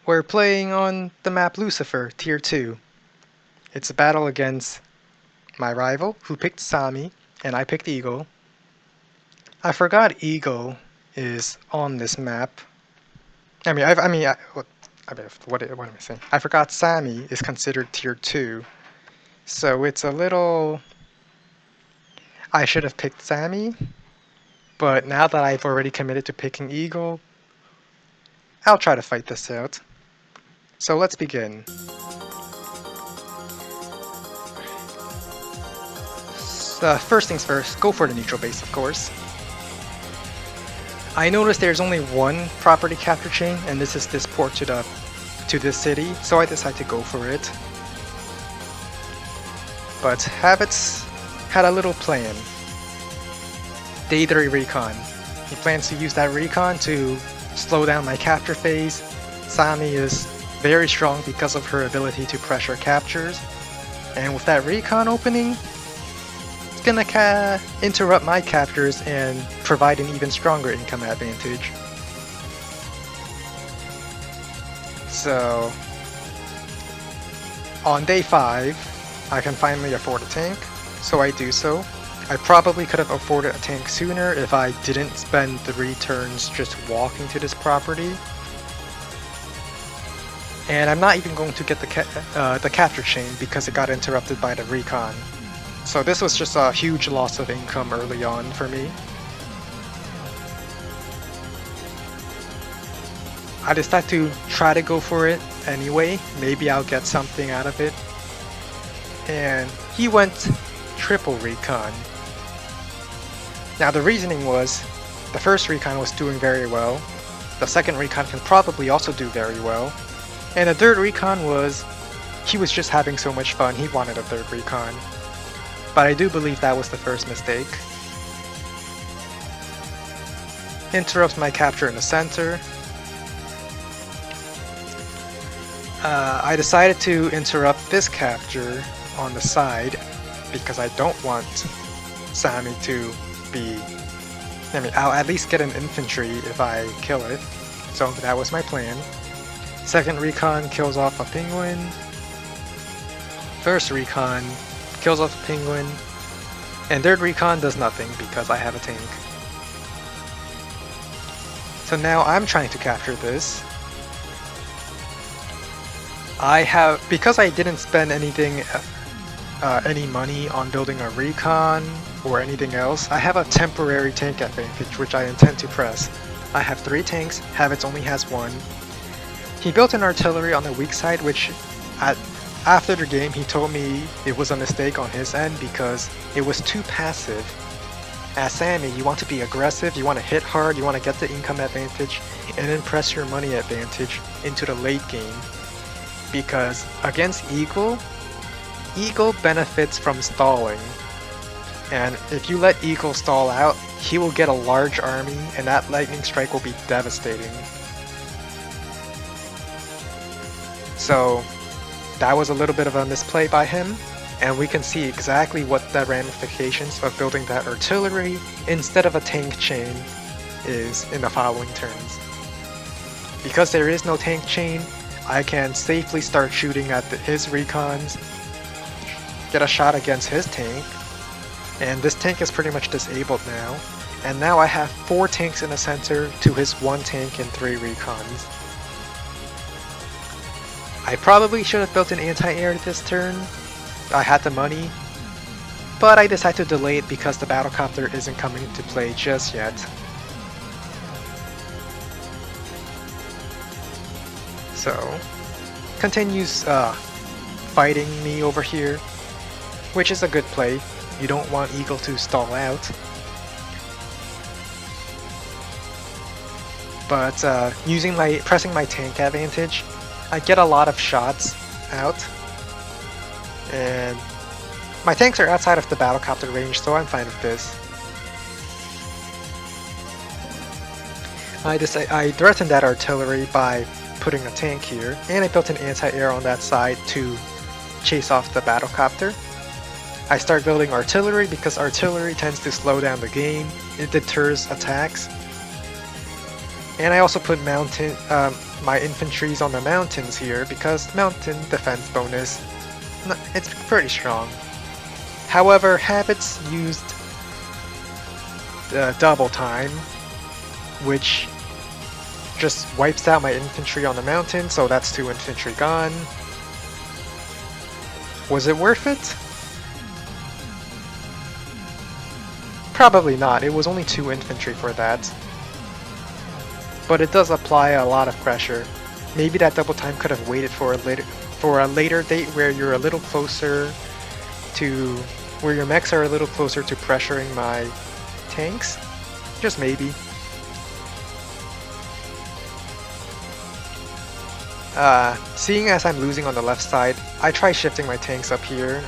We're playing on the map Lucifer, Tier 2. It's a battle against my rival, who picked Sami, and I picked Eagle. I forgot Eagle is on this map. What am I saying? I forgot Sami is considered Tier 2. So it's a little... I should have picked Sami, but now that I've already committed to picking Eagle, I'll try to fight this out. So let's begin. First things first, go for the neutral base, of course. I noticed there's only one property capture chain, and this is this port to this city, so I decided to go for it. But Havetts had a little plan. Day 3 recon. He plans to use that recon to slow down my capture phase. Sami is very strong because of her ability to pressure captures, and with that recon opening, gonna interrupt my captures and provide an even stronger income advantage. So on day 5, I can finally afford a tank, so I do so. I probably could have afforded a tank sooner if I didn't spend 3 turns just walking to this property. And I'm not even going to get the capture chain because it got interrupted by the recon. So this was just a huge loss of income early on for me. I decided to try to go for it anyway. Maybe I'll get something out of it. And he went triple recon. Now the reasoning was, the first recon was doing very well. The second recon can probably also do very well. And the third recon was, he was just having so much fun, he wanted a third recon. But I do believe that was the first mistake. Interrupts my capture in the center. I decided to interrupt this capture on the side because I don't want Sami to be... I'll at least get an infantry if I kill it. So that was my plan. Second recon kills off a penguin. First recon kills off a penguin, and third recon does nothing because I have a tank. So now I'm trying to capture this. Because I didn't spend any money on building a recon or anything else, I have a temporary tank advantage which I intend to press. I have 3 tanks, Havetts only has 1. He built an artillery on the weak side, which after the game, he told me it was a mistake on his end because it was too passive. As Sami, you want to be aggressive, you want to hit hard, you want to get the income advantage, and then press your money advantage into the late game. Because against Eagle, Eagle benefits from stalling. And if you let Eagle stall out, he will get a large army, and that lightning strike will be devastating. So that was a little bit of a misplay by him, and we can see exactly what the ramifications of building that artillery instead of a tank chain is in the following turns. Because there is no tank chain, I can safely start shooting at his recons, get a shot against his tank, and this tank is pretty much disabled now, and now I have 4 tanks in the center to his 1 tank and 3 recons. I probably should have built an anti-air this turn. I had the money, but I decided to delay it because the battlecopter isn't coming into play just yet. So, continues fighting me over here, which is a good play. You don't want Eagle to stall out. But pressing my tank advantage, I get a lot of shots out, and my tanks are outside of the battlecopter range, so I'm fine with this. I threatened that artillery by putting a tank here, and I built an anti-air on that side to chase off the battlecopter. I start building artillery because artillery tends to slow down the game, it deters attacks. And I also put my infantries on the mountains here because mountain defense bonus, it's pretty strong. However, Havetts used the double time, which just wipes out my infantry on the mountain, so that's 2 infantry gone. Was it worth it? Probably not, it was only 2 infantry for that. But it does apply a lot of pressure. Maybe that double time could have waited for a later date where you're a little closer to where your mechs are a little closer to pressuring my tanks. Just maybe. Seeing as I'm losing on the left side, I try shifting my tanks up here.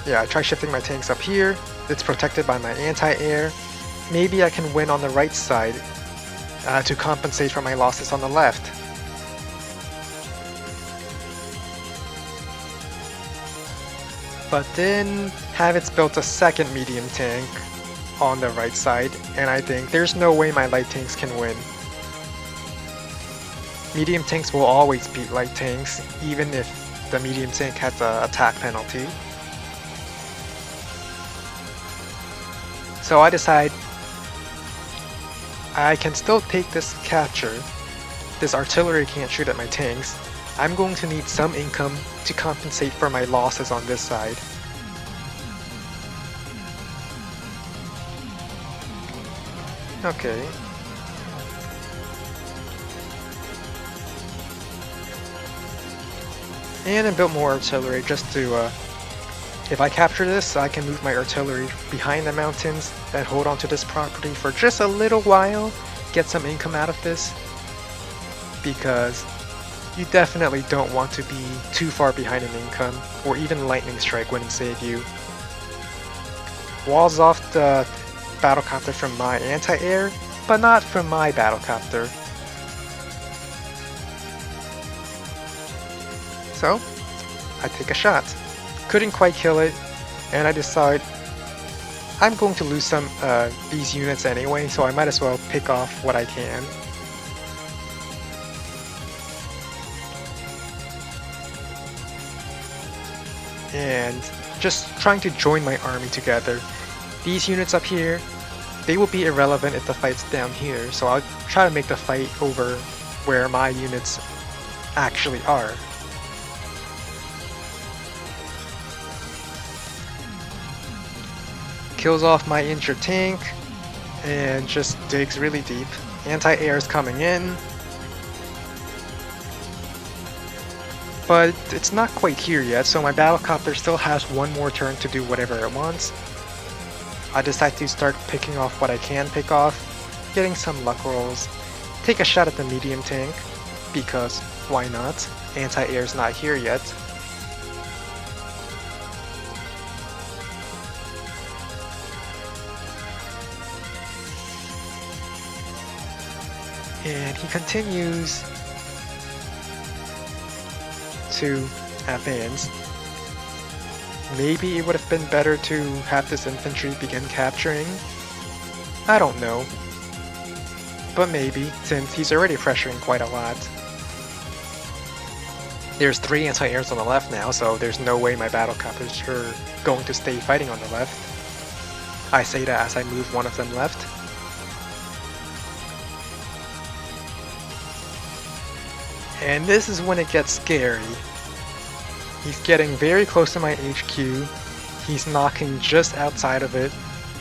I try shifting my tanks up here. It's protected by my anti-air. Maybe I can win on the right side to compensate for my losses on the left. But then Havetts built a second medium tank on the right side, and I think there's no way my light tanks can win. Medium tanks will always beat light tanks, even if the medium tank has an attack penalty. So I decide I can still take this capture. This artillery can't shoot at my tanks. I'm going to need some income to compensate for my losses on this side. Okay. And I built more artillery just to, if I capture this, I can move my artillery behind the mountains and hold on to this property for just a little while, get some income out of this, because you definitely don't want to be too far behind in income, or even lightning strike wouldn't save you. Walls off the battlecopter from my anti-air, but not from my battlecopter. So, I take a shot. Couldn't quite kill it, and I decide I'm going to lose some these units anyway, so I might as well pick off what I can. And just trying to join my army together. These units up here, they will be irrelevant if the fight's down here, so I'll try to make the fight over where my units actually are. Kills off my injured tank and just digs really deep. Anti-air is coming in, but it's not quite here yet, so my battlecopter still has one more turn to do whatever it wants. I decide to start picking off what I can pick off, getting some luck rolls, take a shot at the medium tank, because why not? Anti-air's not here yet. And he continues to advance. Maybe it would have been better to have this infantry begin capturing. I don't know. But maybe, since he's already pressuring quite a lot. There's 3 anti-airs on the left now, so there's no way my battlecopters are going to stay fighting on the left. I say that as I move one of them left. And this is when it gets scary. He's getting very close to my HQ. He's knocking just outside of it.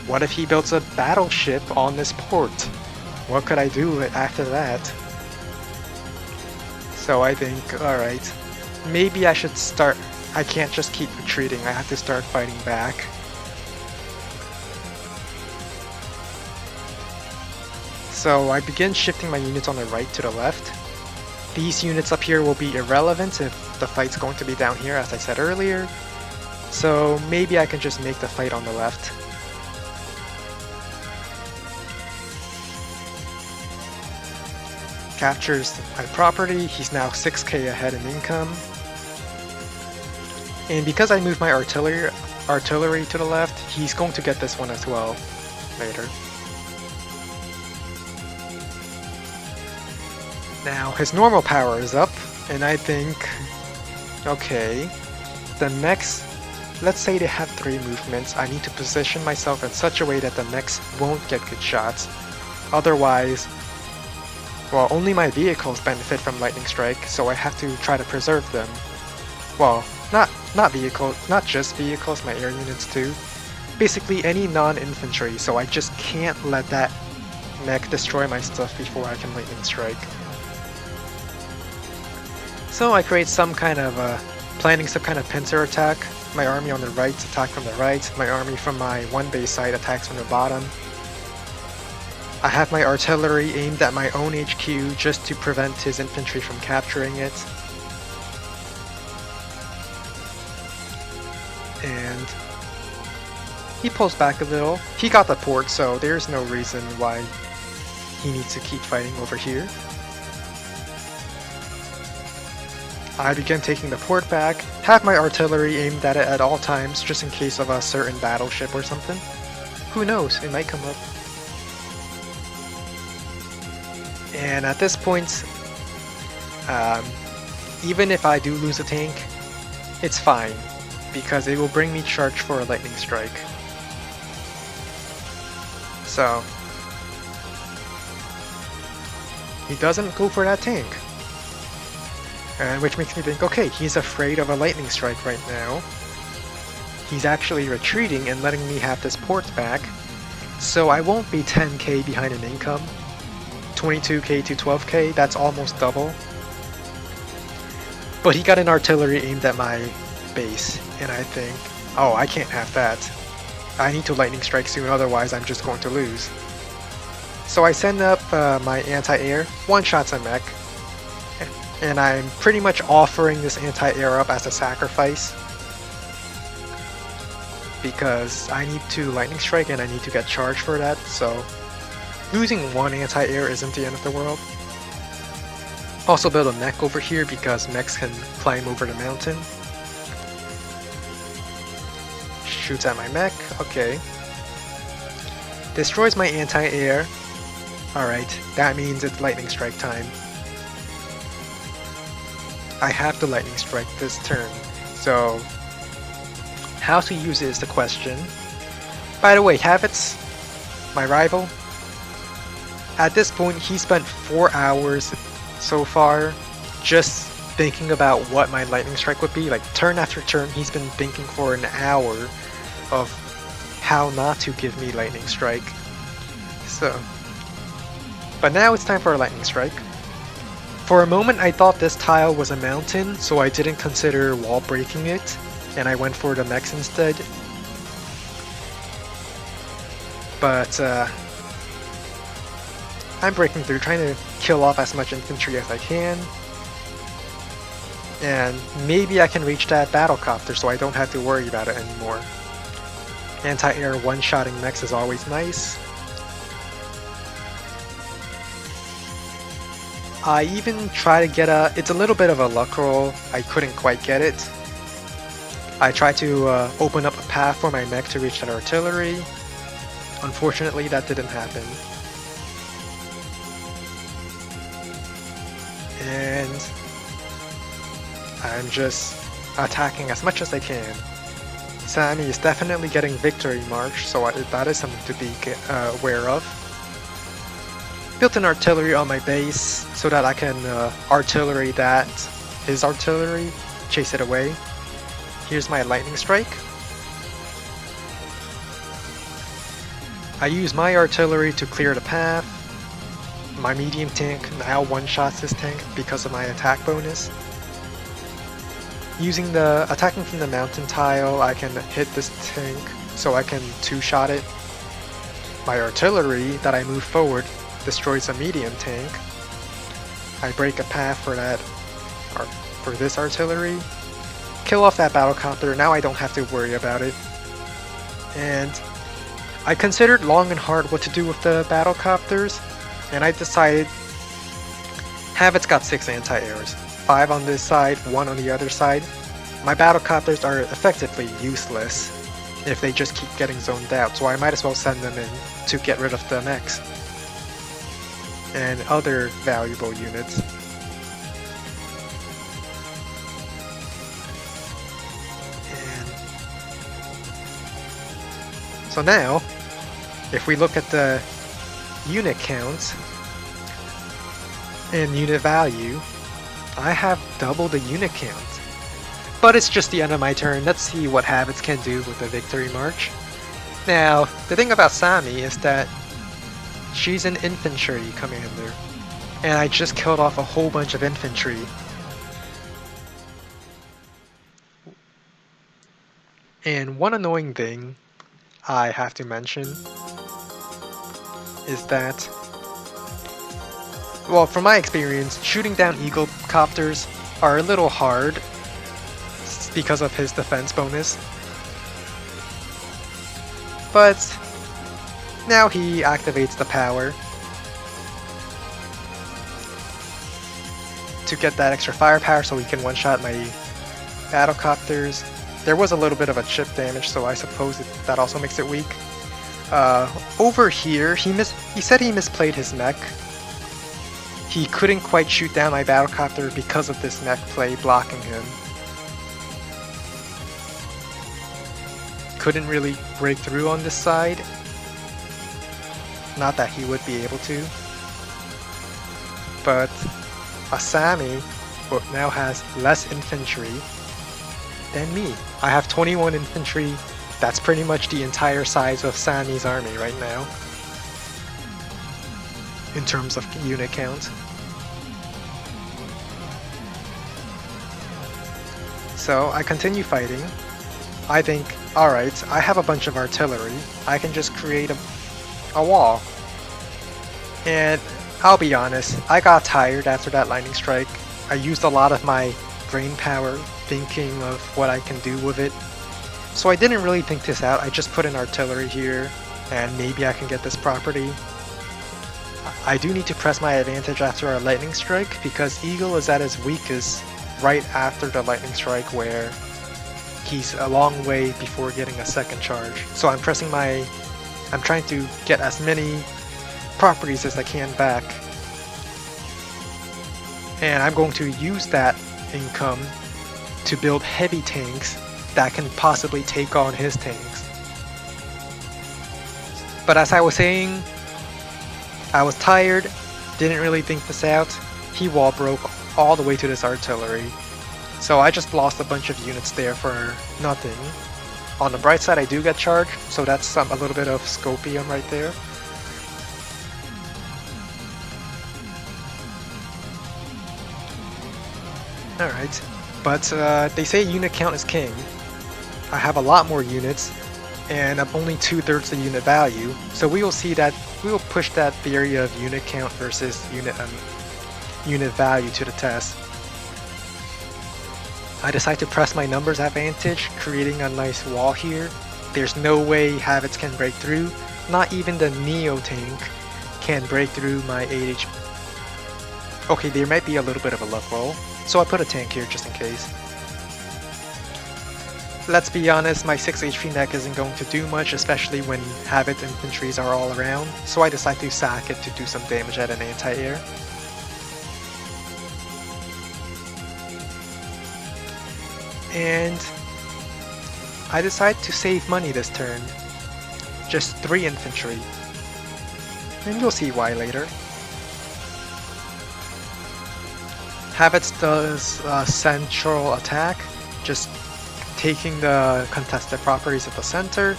What if he builds a battleship on this port? What could I do after that? So I think, alright, maybe I should start. I can't just keep retreating, I have to start fighting back. So I begin shifting my units on the right to the left. These units up here will be irrelevant if the fight's going to be down here, as I said earlier. So maybe I can just make the fight on the left. Captures my property, he's now 6k ahead in income. And because I moved my artillery to the left, he's going to get this one as well later. Now his normal power is up, and I think, okay, the mechs, let's say they have 3 movements, I need to position myself in such a way that the mechs won't get good shots. Otherwise, well, only my vehicles benefit from Lightning Strike, so I have to try to preserve them. Well, not just vehicles, my air units too. Basically any non-infantry, so I just can't let that mech destroy my stuff before I can Lightning Strike. So I create some kind of planning some kind of pincer attack. My army on the right attack from the right, my army from my one base side attacks from the bottom. I have my artillery aimed at my own HQ just to prevent his infantry from capturing it. And he pulls back a little. He got the port, so there's no reason why he needs to keep fighting over here. I begin taking the port back, have my artillery aimed at it at all times just in case of a certain battleship or something. Who knows, it might come up. And at this point, even if I do lose a tank, it's fine, because it will bring me charge for a Lightning Strike. So, he doesn't go for that tank. Which makes me think, okay, he's afraid of a Lightning Strike right now. He's actually retreating and letting me have this port back, so I won't be 10k behind in income. 22k to 12k, that's almost double. But he got an artillery aimed at my base, and I think, oh, I can't have that. I need to Lightning Strike soon, otherwise I'm just going to lose. So I send up my anti-air, one-shots a mech, and I'm pretty much offering this anti-air up as a sacrifice, because I need to Lightning Strike and I need to get charged for that, so losing one anti-air isn't the end of the world. Also build a mech over here because mechs can climb over the mountain. Shoots at my mech, okay. Destroys my anti-air. Alright, that means it's Lightning Strike time. I have to Lightning Strike this turn, so how to use it is the question. By the way, Havetts, my rival, at this point he spent 4 hours so far just thinking about what my Lightning Strike would be. Like turn after turn he's been thinking for an hour of how not to give me Lightning Strike. So, but now it's time for a Lightning Strike. For a moment I thought this tile was a mountain, so I didn't consider wall breaking it, and I went for the mechs instead. But I'm breaking through, trying to kill off as much infantry as I can. And maybe I can reach that battlecopter so I don't have to worry about it anymore. Anti-air one-shotting mechs is always nice. I even try to get it's a little bit of a luck roll, I couldn't quite get it. I tried to open up a path for my mech to reach that artillery. Unfortunately that didn't happen. And I'm just attacking as much as I can. Sammy is definitely getting victory march, so that is something to be aware of. Built an artillery on my base so that I can artillery his artillery, chase it away. Here's my Lightning Strike. I use my artillery to clear the path. My medium tank now one-shots this tank because of my attack bonus. Using the attacking from the mountain tile, I can hit this tank so I can two-shot it. My artillery that I move forward destroys a medium tank. I break a path for that, or for this artillery. Kill off that battlecopter, now I don't have to worry about it. And I considered long and hard what to do with the battlecopters, and I decided Havetts got 6 anti-airs. 5 on this side, 1 on the other side. My battlecopters are effectively useless if they just keep getting zoned out, so I might as well send them in to get rid of the mechs. and other valuable units. And so now, if we look at the unit count and unit value, I have double the unit count. But it's just the end of my turn. Let's see what Havetts can do with the Victory March. Now, the thing about Sami is that she's an infantry commander, and I just killed off a whole bunch of infantry. And one annoying thing I have to mention is that, well, from my experience, shooting down Eagle copters are a little hard because of his defense bonus. But now he activates the power to get that extra firepower so he can one-shot my battlecopters. There was a little bit of a chip damage, so I suppose that also makes it weak. Over here, he said he misplayed his mech. He couldn't quite shoot down my battlecopter because of this mech play blocking him. Couldn't really break through on this side. Not that he would be able to. But Asami now has less infantry than me. I have 21 infantry. That's pretty much the entire size of Sami's army right now, in terms of unit count. So I continue fighting. I think, alright, I have a bunch of artillery. I can just create a wall. And I'll be honest, I got tired after that lightning strike. I used a lot of my brain power thinking of what I can do with it. So I didn't really think this out. I just put an artillery here, and maybe I can get this property. I do need to press my advantage after our lightning strike, because Eagle is at his weakest right after the lightning strike, where he's a long way before getting a second charge. So I'm trying to get as many properties as I can back. And I'm going to use that income to build heavy tanks that can possibly take on his tanks. But as I was saying, I was tired, didn't really think this out. He wall broke all the way to this artillery. So I just lost a bunch of units there for nothing. On the bright side, I do get charged, so that's a little bit of scopium right there. Alright, but they say unit count is king. I have a lot more units, and I'm only 2/3 the unit value, so we will see that we will push that theory of unit count versus unit value to the test. I decide to press my numbers advantage, creating a nice wall here. There's no way Havetts can break through. Not even the Neo tank can break through my 8 HP. Okay, there might be a little bit of a luck roll, so I put a tank here just in case. Let's be honest, my 6 HP mech isn't going to do much, especially when Havetts infantries are all around, so I decide to sack it to do some damage at an anti-air. And I decide to save money this turn. Just 3 infantry. And you'll see why later. Havetts does central attack, just taking the contested properties at the center.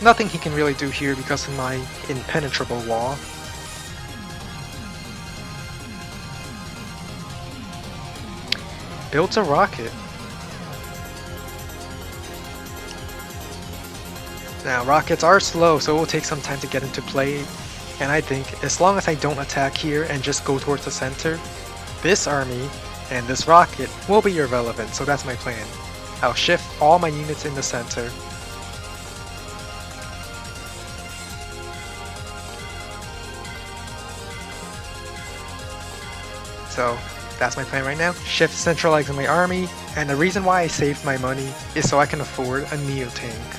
Nothing he can really do here because of my impenetrable wall. Builds a rocket. Now, rockets are slow, so it will take some time to get into play, and I think as long as I don't attack here and just go towards the center, this army and this rocket will be irrelevant, so that's my plan. I'll shift all my units in the center. So that's my plan right now. Shift centralizing my army, and the reason why I saved my money is so I can afford a Neo tank.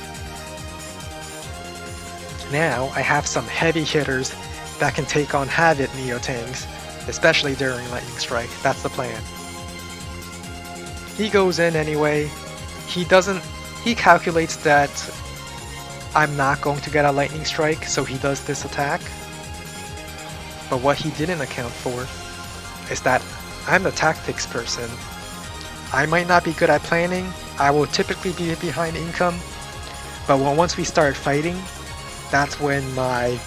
Now I have some heavy hitters that can take on Havetts Neo tanks, especially during Lightning Strike. That's the plan. He goes in anyway. He calculates that I'm not going to get a Lightning Strike, so he does this attack. But what he didn't account for is that I'm the tactics person. I might not be good at planning, I will typically be behind income, but once we start fighting, that's when my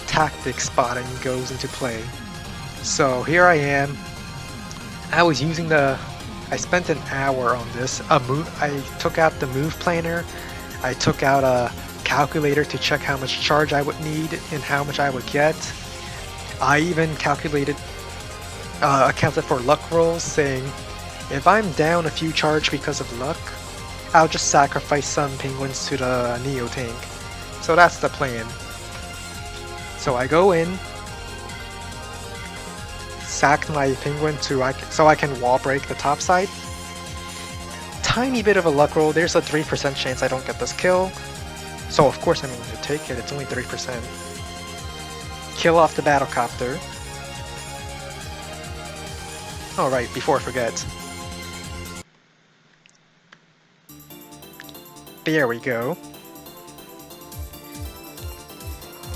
tactics spotting goes into play. So here I am. I spent an hour on this. I took out the move planner, I took out a calculator to check how much charge I would need and how much I would get. I even accounted for luck rolls, saying if I'm down a few charge because of luck, I'll just sacrifice some penguins to the Neo tank. So that's the plan. So I go in, sack my penguin so I can wall break the top side. Tiny bit of a luck roll, there's a 3% chance I don't get this kill. So of course I'm going to take it, it's only 3%. Kill off the battlecopter. Alright, before I forget. There we go.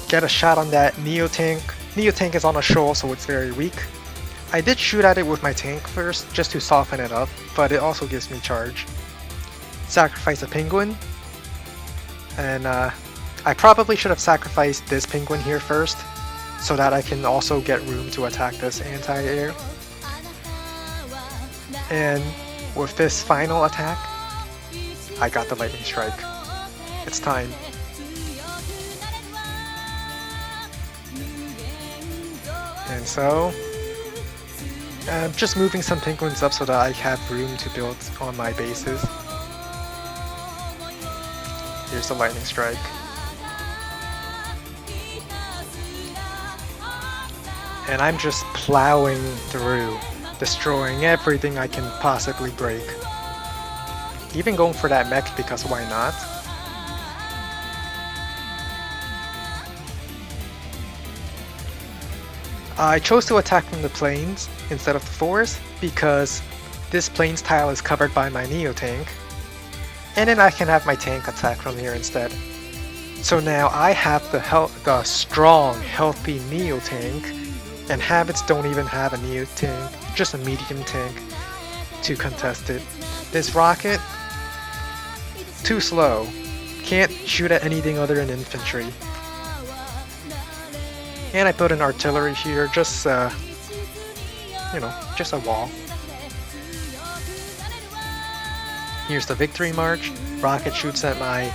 Get a shot on that Neo tank. Neo tank is on a shoal, so it's very weak. I did shoot at it with my tank first, just to soften it up, but it also gives me charge. Sacrifice a penguin. And I probably should have sacrificed this penguin here first, so that I can also get room to attack this anti-air. And with this final attack, I got the Lightning Strike. It's time. And so, I'm just moving some penguins up so that I have room to build on my bases. Here's the Lightning Strike. And I'm just plowing through, destroying everything I can possibly break. Even going for that mech because why not? I chose to attack from the plains instead of the forest because this plains tile is covered by my Neo tank, and then I can have my tank attack from here instead. So now I have the strong, healthy Neo tank, and Havetts don't even have a Neo tank, just a medium tank to contest it. This rocket, too slow, can't shoot at anything other than infantry. And I put an artillery here, just just a wall. Here's the victory march. Rocket shoots at my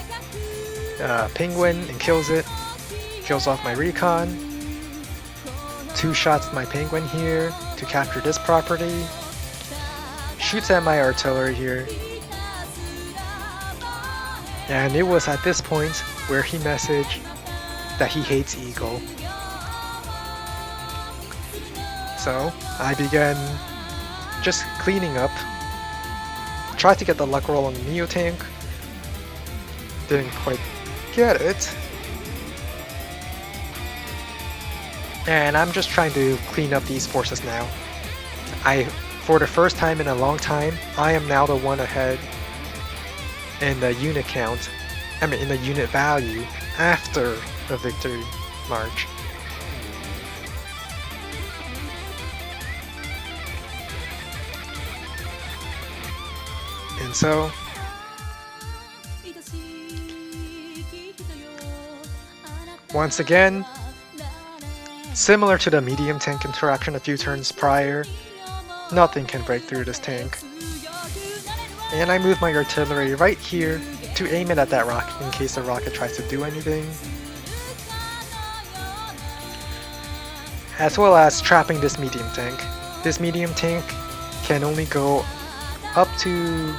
penguin and kills it. Kills off my recon. 2 shots at my penguin here to capture this property. Shoots at my artillery here. And it was at this point where he messaged that he hates Eagle. So I began just cleaning up. Tried to get the luck roll on the Neo tank. Didn't quite get it. And I'm just trying to clean up these forces now. For the first time in a long time, I am now the one ahead in the unit count. In the unit value after the victory march. And so, once again, similar to the medium tank interaction a few turns prior, nothing can break through this tank. And I move my artillery right here to aim it at that rocket in case the rocket tries to do anything. As well as trapping this medium tank. This medium tank can only go up to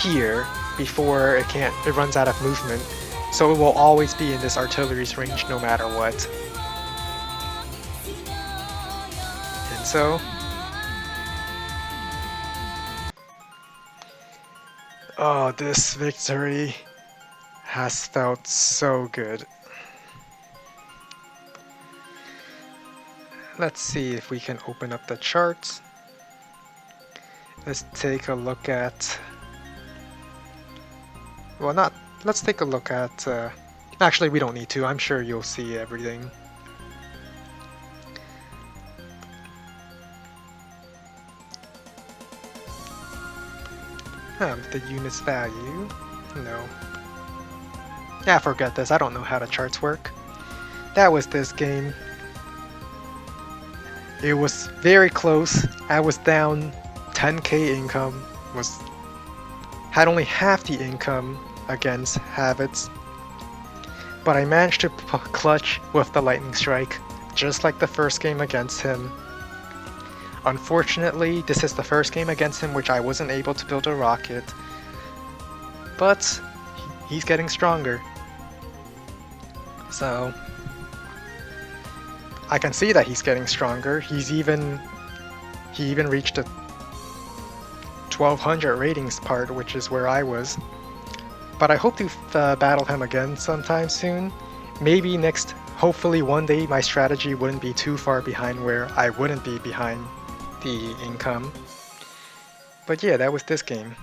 here before it runs out of movement, so it will always be in this artillery's range no matter what. And so, oh, this victory has felt so good. Let's see if we can open up the charts. Let's take a look at... Well, not... Let's take a look at... Actually, we don't need to. I'm sure you'll see everything. The unit's value. No. Yeah, forget this. I don't know how the charts work. That was this game. It was very close. I was down 10k income. Had only half the income against Havetts. But I managed to clutch with the lightning strike, just like the first game against him. Unfortunately, this is the first game against him which I wasn't able to build a rocket. But he's getting stronger. So I can see that he's getting stronger. He even reached the 1200 ratings part, which is where I was. But I hope to battle him again sometime soon. Maybe hopefully one day my strategy wouldn't be too far behind where I wouldn't be behind the income. But yeah, that was this game.